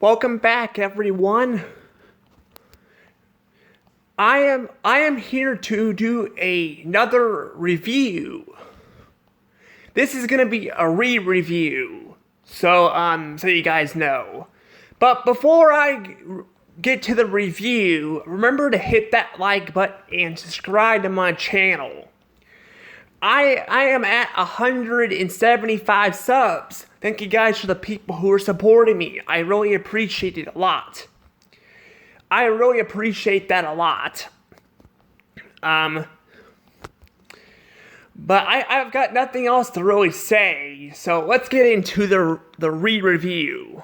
Welcome back, everyone. I am here to do another review. This is gonna be a re-review, so you guys know. But before I get to the review, remember to hit that like button and subscribe to my channel. I am at 175 subs. Thank you guys for the people who are supporting me. I really appreciate it a lot. I really appreciate that a lot. But I've got nothing else to really say, so let's get into the re-review.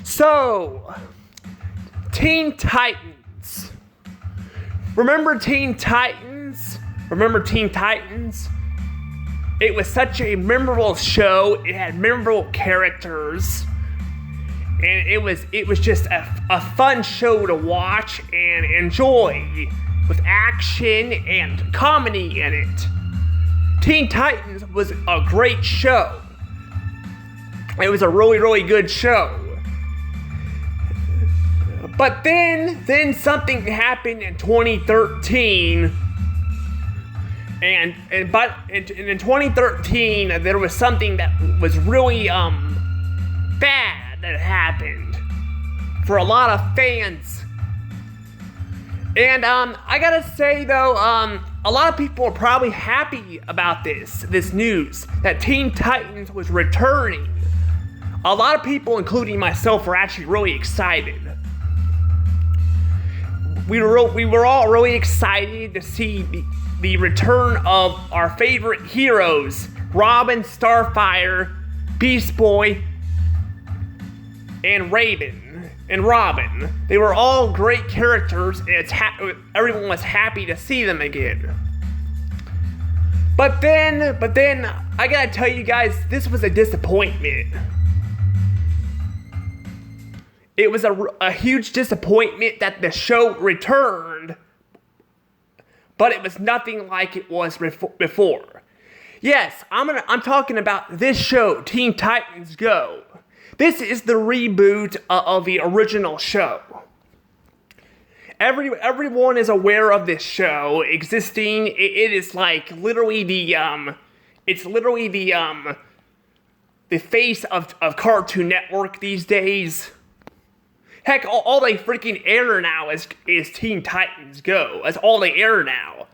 So, Teen Titans. Remember Teen Titans? It was such a memorable show. It had memorable characters. And it was just a fun show to watch and enjoy, with action and comedy in it. Teen Titans was a great show. It was a really, really good show. But then something happened in 2013. And in 2013 there was something that was really bad that happened for a lot of fans. And I gotta say though, a lot of people are probably happy about this news that Teen Titans was returning. A lot of people, including myself, were actually really excited. We were all really excited to see the return of our favorite heroes, Robin, Starfire, Beast Boy, and Raven, and Robin. They were all great characters, and everyone was happy to see them again. But then, I gotta tell you guys, this was a disappointment. It was a huge disappointment that the show returned, but it was nothing like it was before. Yes, I'm talking about this show, Teen Titans Go. This is the reboot of the original show. Everyone is aware of this show existing. It is like literally the face of Cartoon Network these days. Heck, all they freaking air now is Teen Titans Go. That's all they air now.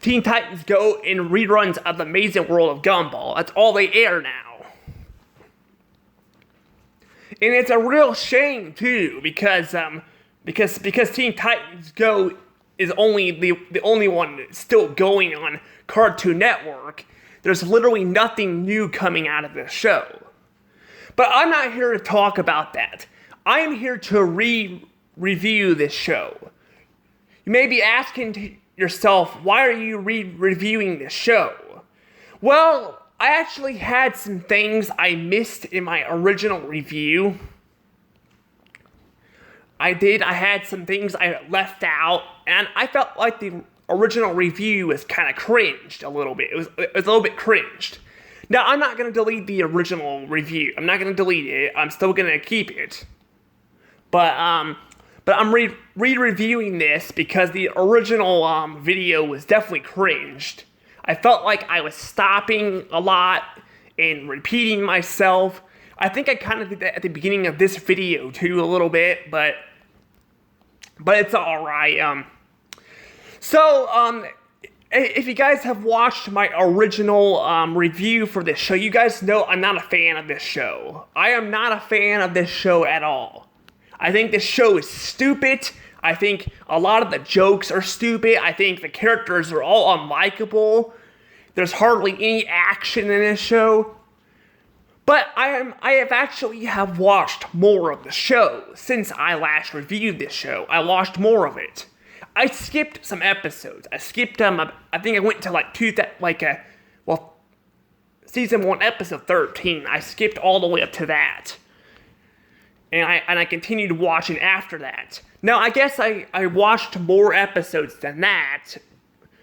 Teen Titans Go in reruns of The Amazing World of Gumball. That's all they air now. And it's a real shame too, because Teen Titans Go is only the only one still going on Cartoon Network. There's literally nothing new coming out of this show. But I'm not here to talk about that. I am here to review this show. You may be asking yourself, why are you reviewing this show? Well, I actually had some things I missed in my original review. I had some things I left out, and I felt like the original review was kind of cringed a little bit. It was a little bit cringed. Now, I'm not going to delete the original review. I'm not going to delete it. I'm still going to keep it. But I'm re-reviewing this because the original video was definitely cringed. I felt like I was stopping a lot and repeating myself. I think I kind of did that at the beginning of this video too, a little bit, but it's alright. If you guys have watched my original review for this show, you guys know I'm not a fan of this show. I am not a fan of this show at all. I think this show is stupid. I think a lot of the jokes are stupid. I think the characters are all unlikable. There's hardly any action in this show. But I have actually watched more of the show since I last reviewed this show. I watched more of it. I skipped some episodes. I skipped I think I went to season 1, episode 13. I skipped all the way up to that. And I continued watching after that. Now, I guess I watched more episodes than that,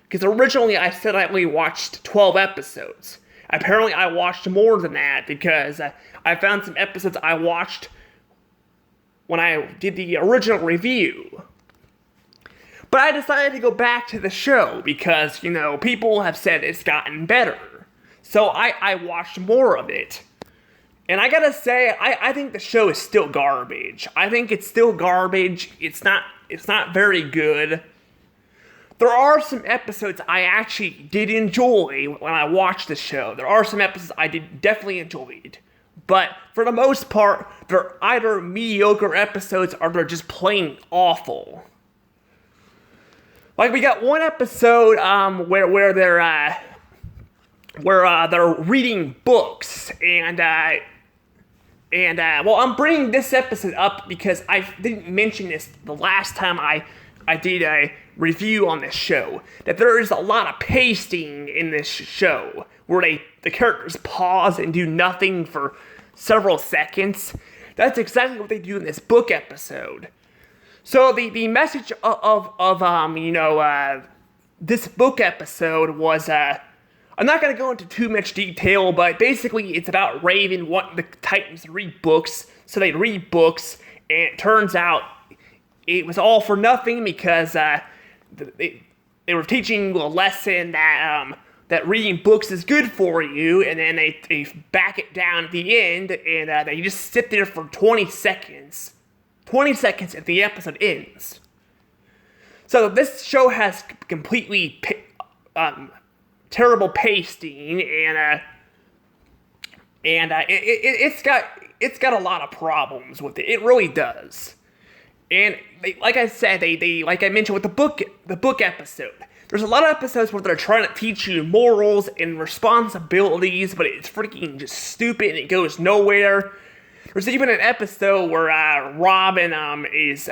because originally I said I only watched 12 episodes. Apparently I watched more than that because I found some episodes I watched when I did the original review. But I decided to go back to the show because, people have said it's gotten better. So I watched more of it. And I gotta say, I think the show is still garbage. I think it's still garbage. It's not very good. There are some episodes I actually did enjoy when I watched the show. There are some episodes I did definitely enjoyed. But for the most part, they're either mediocre episodes or they're just plain awful. Like we got one episode where they're reading books and I'm bringing this episode up because I didn't mention this the last time I did a review on this show, that there is a lot of pacing in this show where the characters pause and do nothing for several seconds. That's exactly what they do in this book episode. So the message of this book episode was I'm not going to go into too much detail, but basically it's about Raven wanting the Titans to read books, so they read books, and it turns out it was all for nothing because they were teaching a lesson that reading books is good for you, and then they back it down at the end, and they just sit there for 20 seconds. 20 seconds and the episode ends. So this show has completely terrible pacing, and it's got a lot of problems with it. It really does. And like I said, like I mentioned with the book episode, there's a lot of episodes where they're trying to teach you morals and responsibilities, but it's freaking just stupid and it goes nowhere. There's even an episode where Robin is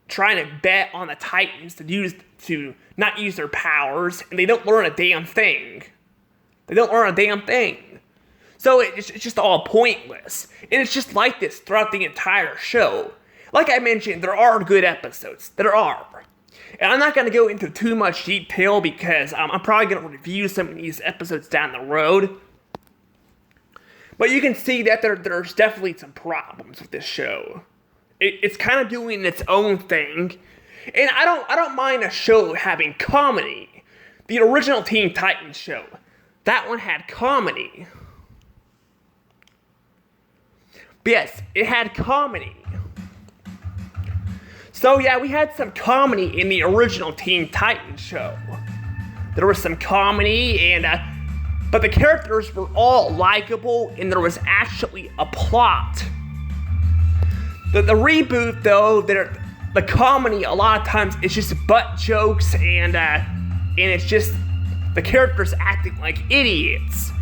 trying to bet on the Titans to not use their powers, and they don't learn a damn thing. So it's just all pointless. And it's just like this throughout the entire show. Like I mentioned, there are good episodes. There are. And I'm not going to go into too much detail because I'm probably going to review some of these episodes down the road. But you can see that there's definitely some problems with this show. It's kind of doing its own thing. And I don't mind a show having comedy. The original Teen Titans show, that one had comedy. But yes, it had comedy. So yeah, we had some comedy in the original Teen Titans show. There was some comedy, but the characters were all likable, and there was actually a plot. The reboot, though, the comedy a lot of times is just butt jokes, and it's just the characters acting like idiots.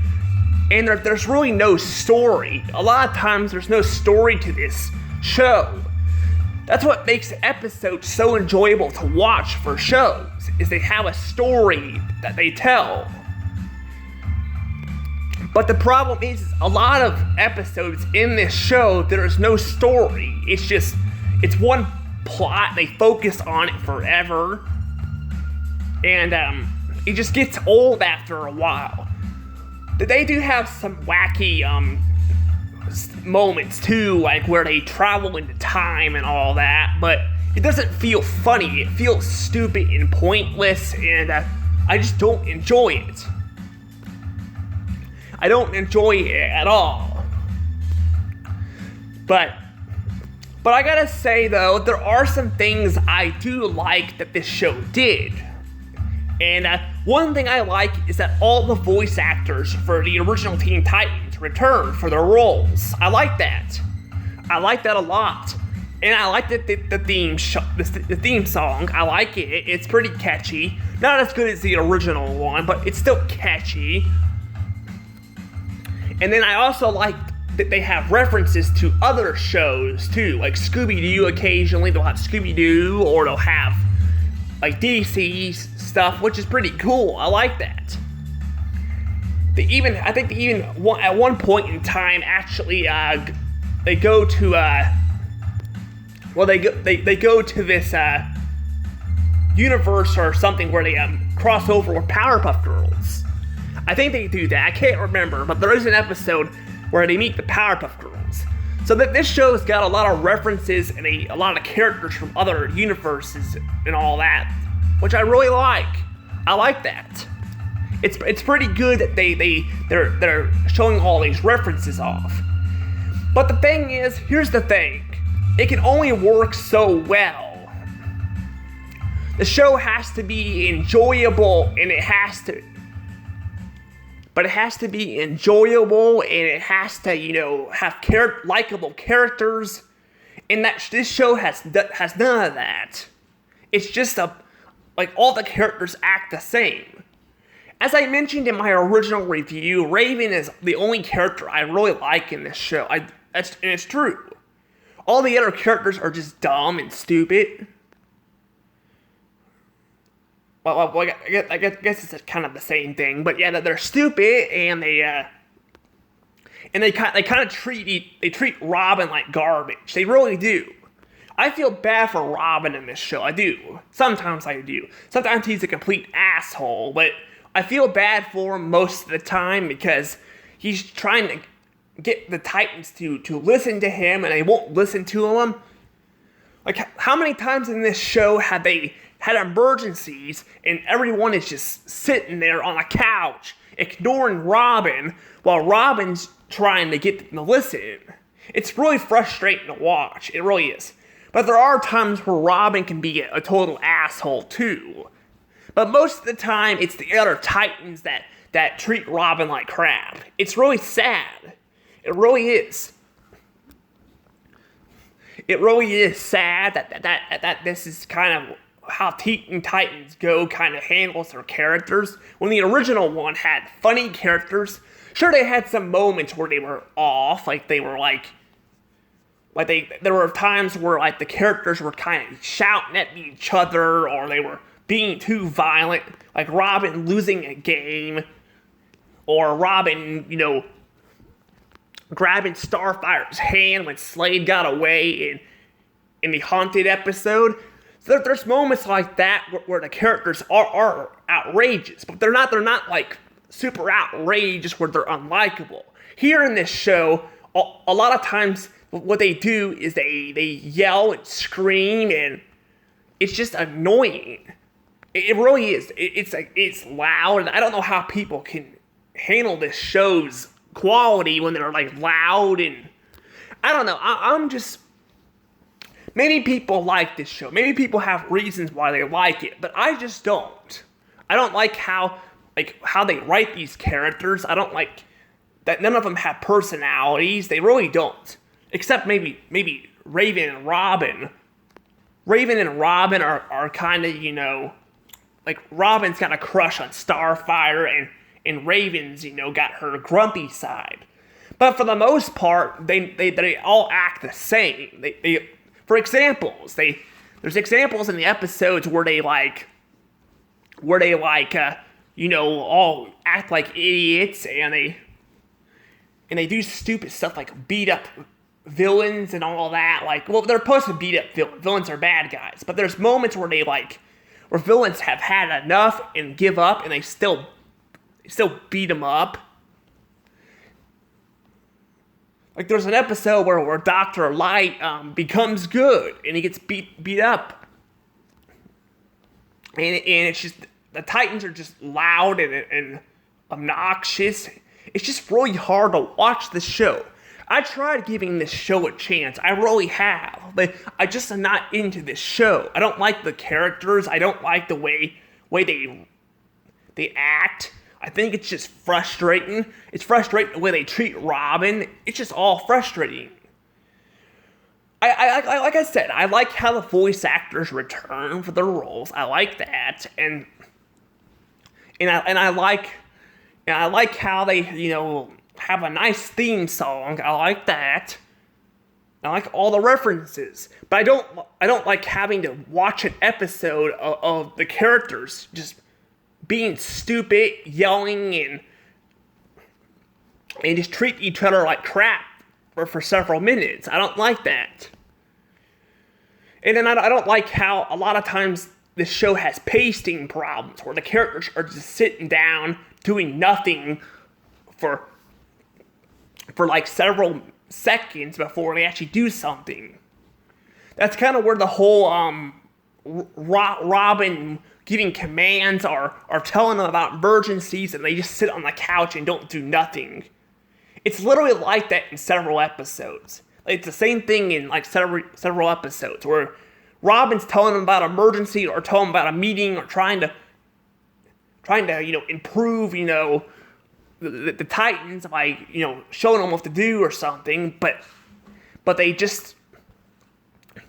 And there's really no story. A lot of times there's no story to this show. That's what makes episodes so enjoyable to watch for shows, is they have a story that they tell. But the problem is, a lot of episodes in this show, there's no story. It's one plot, they focus on it forever. And it just gets old after a while. They do have some wacky moments too, like where they travel into time and all that, but it doesn't feel funny. It feels stupid and pointless, and I just don't enjoy it. I don't enjoy it at all. But I gotta say though, there are some things I do like that this show did. And one thing I like is that all the voice actors for the original Teen Titans returned for their roles. I like that. I like that a lot. And I like the theme song. I like it. It's pretty catchy. Not as good as the original one, but it's still catchy. And then I also like that they have references to other shows too, like Scooby-Doo. Occasionally they'll have Scooby-Doo, or they'll have like DC stuff, which is pretty cool. I like that. I think at one point in time actually they go to they go to this universe or something where they cross over with Powerpuff Girls. I think they do that. I can't remember, but there is an episode where they meet the Powerpuff Girls. So that this show's got a lot of references and a lot of characters from other universes and all that, which I really like. I like that. It's pretty good that they're showing all these references off. But the thing is, here's the thing. It can only work so well. The show has to be enjoyable, and it has to be enjoyable, and it has to, have likable characters. And this show has none of that. It's just all the characters act the same. As I mentioned in my original review, Raven is the only character I really like in this show. And it's true. All the other characters are just dumb and stupid. Well, I guess it's kind of the same thing, but yeah, they're stupid, and they kind of treat Robin like garbage. They really do. I feel bad for Robin in this show. I do. Sometimes I do. Sometimes he's a complete asshole, but I feel bad for him most of the time because he's trying to get the Titans to listen to him, and they won't listen to him. Like, how many times in this show have they had emergencies and everyone is just sitting there on a couch ignoring Robin while Robin's trying to get them to listen? It's really frustrating to watch. It really is. But there are times where Robin can be a total asshole too. But most of the time, it's the other Titans that treat Robin like crap. It's really sad. It really is. It really is sad that this is kind of how Teen Titans Go kind of handles their characters. When the original one had funny characters, sure, they had some moments where they were off, there were times where the characters were kind of shouting at each other, or they were being too violent, like Robin losing a game, or Robin, grabbing Starfire's hand when Slade got away in the Haunted episode. So there's moments like that where the characters are outrageous, but they're not super outrageous where they're unlikable. Here in this show, a lot of times what they do is they yell and scream, and it's just annoying. It really is. It's loud, and I don't know how people can handle this show's quality when they're loud, and I don't know. I'm just, maybe people like this show. Maybe people have reasons why they like it, but I just don't. I don't like how they write these characters. I don't like that none of them have personalities. They really don't. Except maybe Raven and Robin. Raven and Robin are kind of, Robin's got a crush on Starfire, and Raven's, got her grumpy side. But for the most part, they all act the same. For examples, there's examples in the episodes where they all act like idiots, and they do stupid stuff like beat up villains and all that. They're supposed to beat up villains. Villains are bad guys, but there's moments where where villains have had enough and give up, and they still beat them up. There's an episode where Dr. Light becomes good, and he gets beat up. And it's just, the Titans are just loud and obnoxious. It's just really hard to watch the show. I tried giving this show a chance. I really have. But I just am not into this show. I don't like the characters. I don't like the way they act. I think it's just frustrating. It's frustrating the way they treat Robin. It's just all frustrating. Like I said, I like how the voice actors return for their roles. I like that, and I like how they have a nice theme song. I like that. I like all the references, but I don't like having to watch an episode of the characters just being stupid, yelling, and just treat each other like crap for several minutes. I don't like that. And then I don't like how a lot of times this show has pacing problems where the characters are just sitting down doing nothing for like several seconds before they actually do something. That's kind of where the whole Robin giving commands or telling them about emergencies and they just sit on the couch and don't do nothing. It's literally like that in several episodes. Like, it's the same thing in like several episodes where Robin's telling them about an emergency or telling them about a meeting or trying to improve the Titans by showing them what to do or something, but they just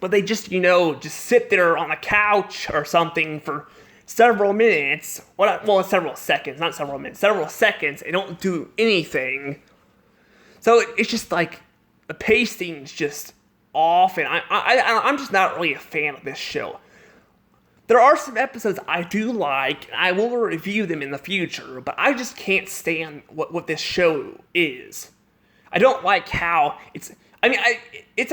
just sit there on the couch or something for several minutes, several seconds, not several minutes, several seconds, and don't do anything. So it's just like the pacing's just off, and I'm just not really a fan of this show. There are some episodes I do like, and I will review them in the future, but I just can't stand what this show is. I don't like how it's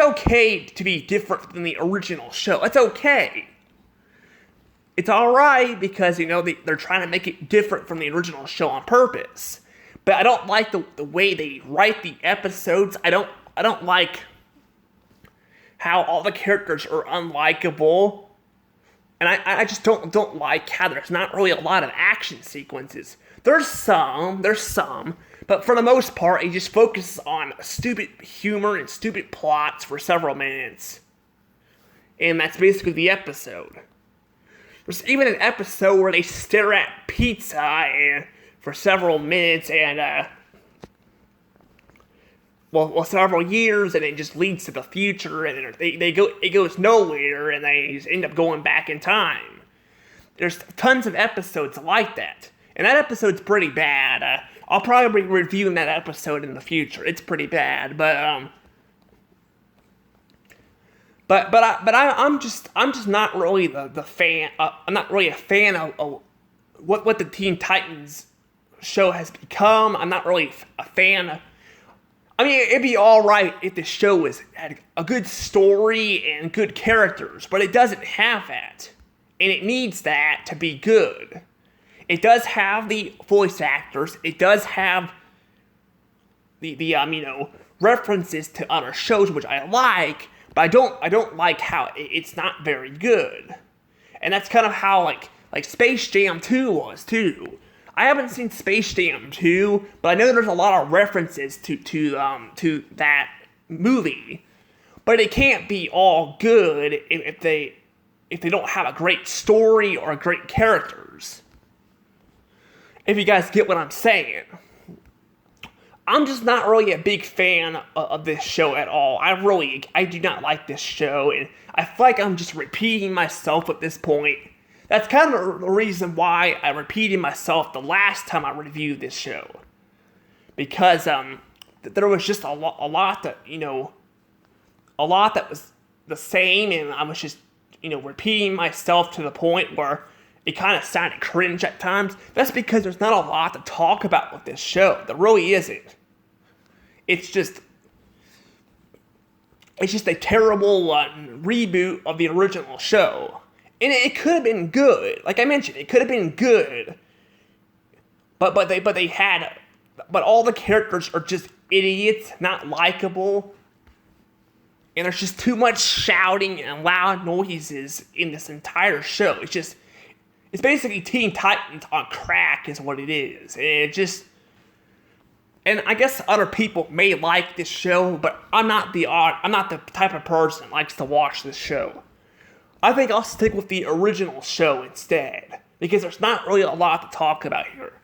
okay to be different than the original show. It's okay. It's alright because, they're trying to make it different from the original show on purpose. But I don't like the way they write the episodes. I don't like how all the characters are unlikable. And I just don't like how there's not really a lot of action sequences. There's some, but for the most part, it just focuses on stupid humor and stupid plots for several minutes. And that's basically the episode. There's even an episode where they stare at pizza for several minutes and, several years, and it just leads to the future, and it goes nowhere, and they just end up going back in time. There's tons of episodes like that, and that episode's pretty bad. I'll probably be reviewing that episode in the future. It's pretty bad, I'm just not really the fan. I'm not really a fan of what the Teen Titans show has become. I'm not really a fan. It'd be alright if the show had a good story and good characters, but it doesn't have that. And it needs that to be good. It does have the voice actors, it does have the references to other shows, which I like, but I don't like how it's not very good. And that's kind of how like Space Jam 2 was too. I haven't seen Space Jam 2, but I know there's a lot of references to that movie. But it can't be all good if they don't have a great story or great characters. If you guys get what I'm saying. I'm just not really a big fan of this show at all. I do not like this show, and I feel like I'm just repeating myself at this point. That's kind of the reason why I repeated myself the last time I reviewed this show. Because there was just a lot that was the same, and I was just, repeating myself to the point where it kind of sounded cringe at times. That's because there's not a lot to talk about with this show. There really isn't. It's just a terrible reboot of the original show. And it could have been good. Like I mentioned, it could have been good. But all the characters are just idiots, not likable. And there's just too much shouting and loud noises in this entire show. It's basically Teen Titans on crack is what it is. And I guess other people may like this show, but I'm not the type of person that likes to watch this show. I think I'll stick with the original show instead, because there's not really a lot to talk about here.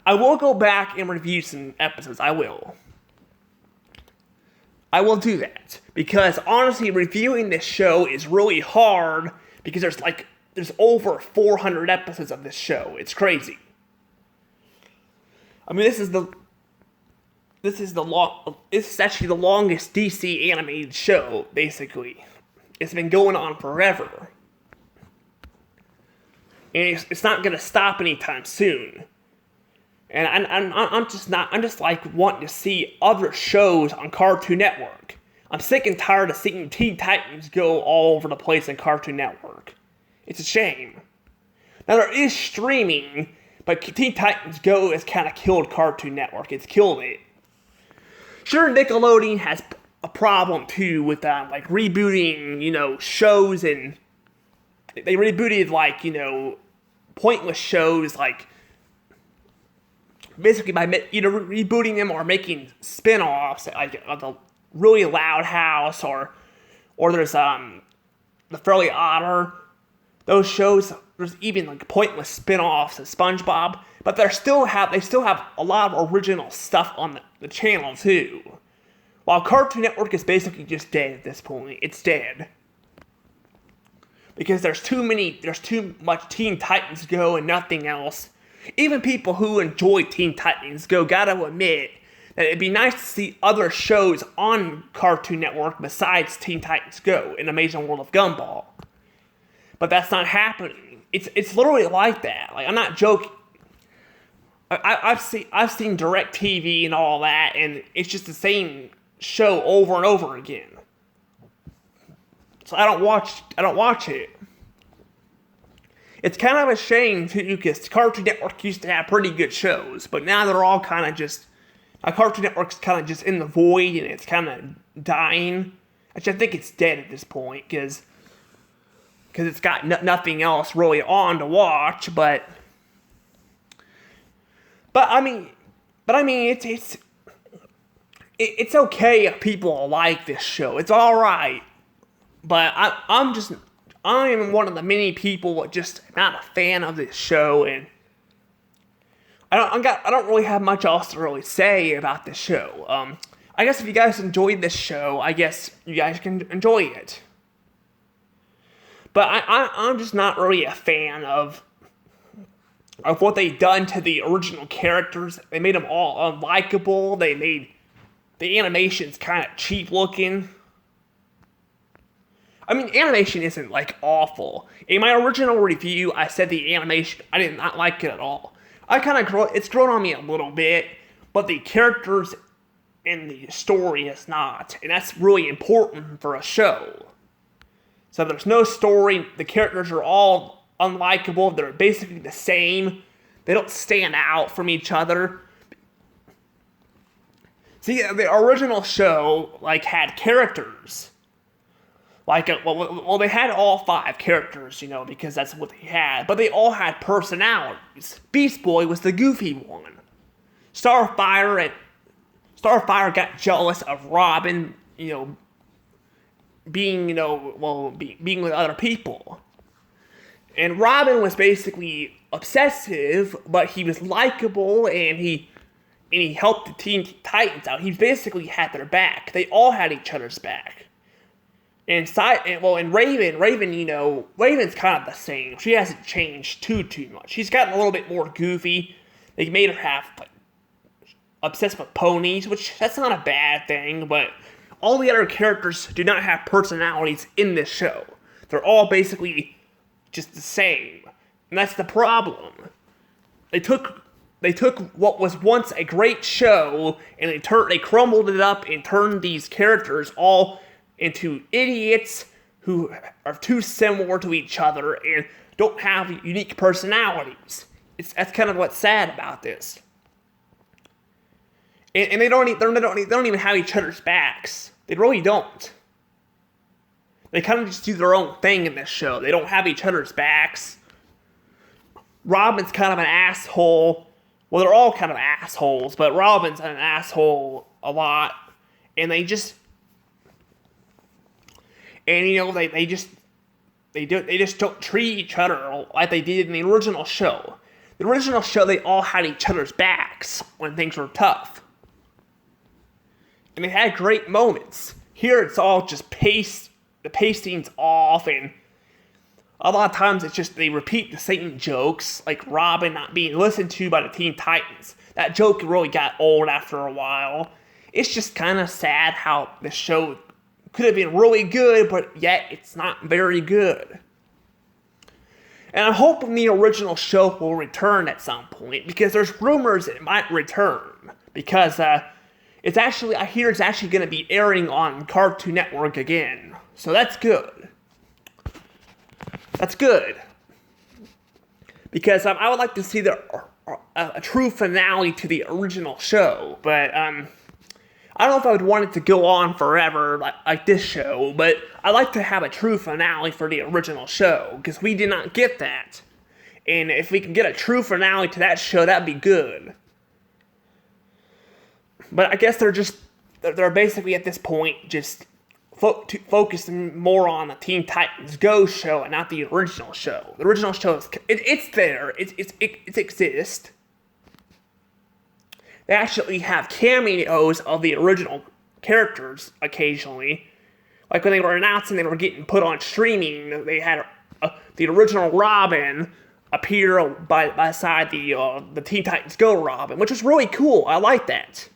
I will go back and review some episodes, I will do that, because honestly, reviewing this show is really hard, because there's over 400 episodes of this show. It's crazy. This is actually the longest DC animated show, basically. It's been going on forever. And it's not going to stop anytime soon. And I'm just wanting to see other shows on Cartoon Network. I'm sick and tired of seeing Teen Titans go all over the place on Cartoon Network. It's a shame. Now there is streaming, But Teen Titans Go has kind of killed Cartoon Network. It's killed it. Sure, Nickelodeon has a problem too with like rebooting, shows, and they rebooted like pointless shows, like basically by rebooting them or making spin-offs, like the Really Loud House or there's the Fairly Odder. Those shows, there's even like pointless spin-offs of SpongeBob, but they still have a lot of original stuff on the channel too. While Cartoon Network is basically just dead at this point. It's dead. Because there's too much Teen Titans Go and nothing else. Even people who enjoy Teen Titans Go gotta admit that it'd be nice to see other shows on Cartoon Network besides Teen Titans Go and Amazing World of Gumball. But that's not happening. It's literally like that. Like, I'm not joking. I've seen DirecTV and all that, and it's just the same show over and over again. So I don't watch it. It's kind of a shame too, because Cartoon Network used to have pretty good shows, but now they're all kind of just. Cartoon Network's kind of just in the void, and it's kind of dying. Which I think it's dead at this point, because it's got nothing else really on to watch. But I mean, it's okay if people like this show. It's all right. But I am one of the many people that just not a fan of this show, and I don't really have much else to really say about this show. I guess if you guys enjoyed this show, I guess you guys can enjoy it. But I'm just not really a fan of what they've done to the original characters. They made them all unlikable. They made the animations kind of cheap looking. I mean, animation isn't like awful. In my original review, I said the animation, I did not like it at all. It's grown on me a little bit, but the characters and the story is not. And that's really important for a show. So there's no story, the characters are all unlikable, they're basically the same. They don't stand out from each other. See, the original show, like, had characters. Like, well, they had all 5 characters, because that's what they had. But they all had personalities. Beast Boy was the goofy one. Starfire got jealous of Robin, being with other people. And Robin was basically obsessive, but he was likable, and he helped the Teen Titans out. He basically had their back. They all had each other's back. And Raven, Raven's kind of the same. She hasn't changed too much. She's gotten a little bit more goofy. They made her have obsessed with ponies, which that's not a bad thing, but all the other characters do not have personalities in this show. They're all basically just the same. And that's the problem. They took what was once a great show and they crumbled it up and turned these characters all into idiots who are too similar to each other and don't have unique personalities. That's kind of what's sad about this. And they don't even have each other's backs. They really don't. They kind of just do their own thing in this show. They don't have each other's backs. Robin's kind of an asshole. Well, they're all kind of assholes, but Robin's an asshole a lot. And they just don't treat each other like they did in the original show. The original show, they all had each other's backs when things were tough. And they had great moments. Here it's all just the pacing's off, and a lot of times it's just they repeat the same jokes, like Robin not being listened to by the Teen Titans. That joke really got old after a while. It's just kind of sad how the show could have been really good, but yet it's not very good. And I'm hoping the original show will return at some point, because there's rumors it might return. Because I hear it's actually going to be airing on Cartoon Network again. So that's good. That's good. Because I would like to see the a true finale to the original show, but I don't know if I would want it to go on forever like this show, but I'd like to have a true finale for the original show, because we did not get that. And if we can get a true finale to that show, that'd be good. But I guess they're basically at this point just focusing more on the Teen Titans Go show and not the original show. The original show it's there. It exists. They actually have cameos of the original characters occasionally. Like when they were announcing they were getting put on streaming, they had the original Robin appear beside the Teen Titans Go Robin, which was really cool. I like that.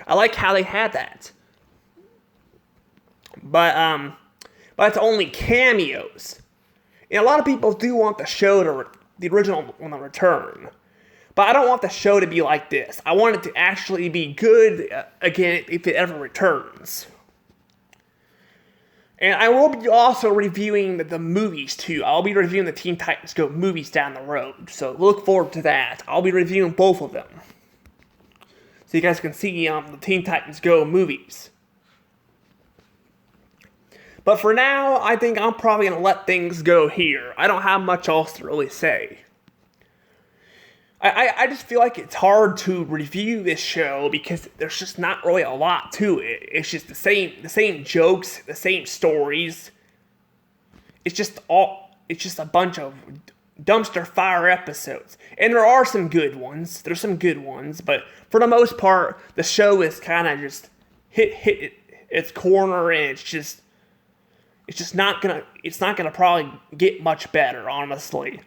I like how they had that. But it's only cameos. And a lot of people do want the show the original one to return. But I don't want the show to be like this. I want it to actually be good again if it ever returns. And I will be also reviewing the movies too. I'll be reviewing the Teen Titans Go movies down the road. So look forward to that. I'll be reviewing both of them. So you guys can see the Teen Titans Go movies. But for now, I think I'm probably going to let things go here. I don't have much else to really say. I just feel like it's hard to review this show because there's just not really a lot to it. It's just the same jokes, the same stories. It's just a bunch of dumpster fire episodes. And there are some good ones. There's some good ones, but for the most part, the show is kind of just hit its corner, and it's just not gonna probably get much better, honestly.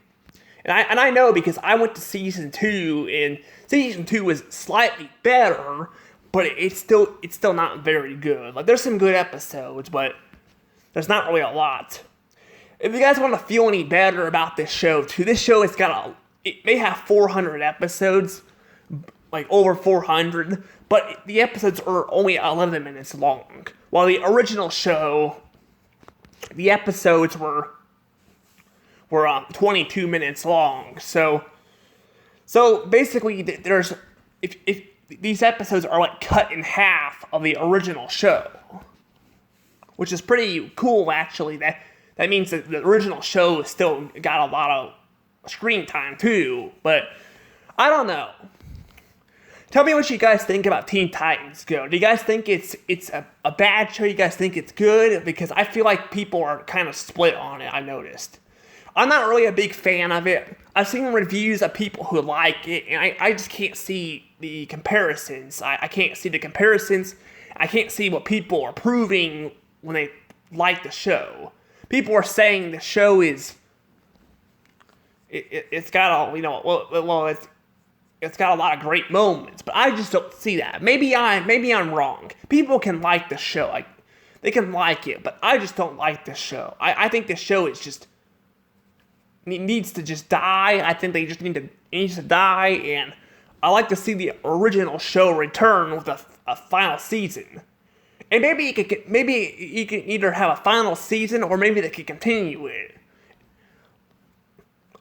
And I know because I went to season 2, and season 2 was slightly better, but it's still not very good. Like, there's some good episodes, but there's not really a lot. If you guys want to feel any better about this show too, this show it may have 400 episodes, like over 400, but the episodes are only 11 minutes long. While the original show, the episodes were 22 minutes long. So basically, there's if these episodes are like cut in half of the original show, which is pretty cool actually. That means that the original show still got a lot of screen time too. But I don't know. Tell me what you guys think about Teen Titans Go. Do you guys think it's a bad show? You guys think it's good? Because I feel like people are kind of split on it, I noticed. I'm not really a big fan of it. I've seen reviews of people who like it, and I just can't see the comparisons. I can't see the comparisons. I can't see what people are proving when they like the show. People are saying the show is... It's got it's got a lot of great moments, but I just don't see that. Maybe I'm wrong. People can like the show. They can like it, but I just don't like the show. I think the show is just... It needs to just die. I think it needs to die, and I like to see the original show return with a final season. And maybe you can either have a final season, or maybe they could continue it.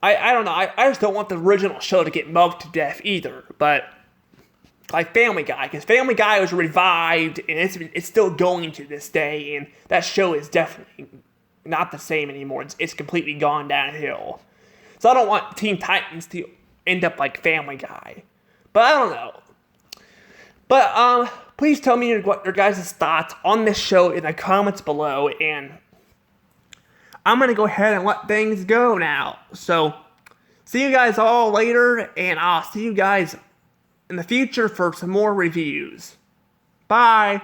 I don't know. I just don't want the original show to get milked to death either. But like Family Guy, because Family Guy was revived, and it's still going to this day, and that show is definitely not the same anymore. It's completely gone downhill. So I don't want Teen Titans to end up like Family Guy. But I don't know. But please tell me what your guys' thoughts on this show in the comments below, and I'm gonna go ahead and let things go now. So see you guys all later, and I'll see you guys in the future for some more reviews. Bye.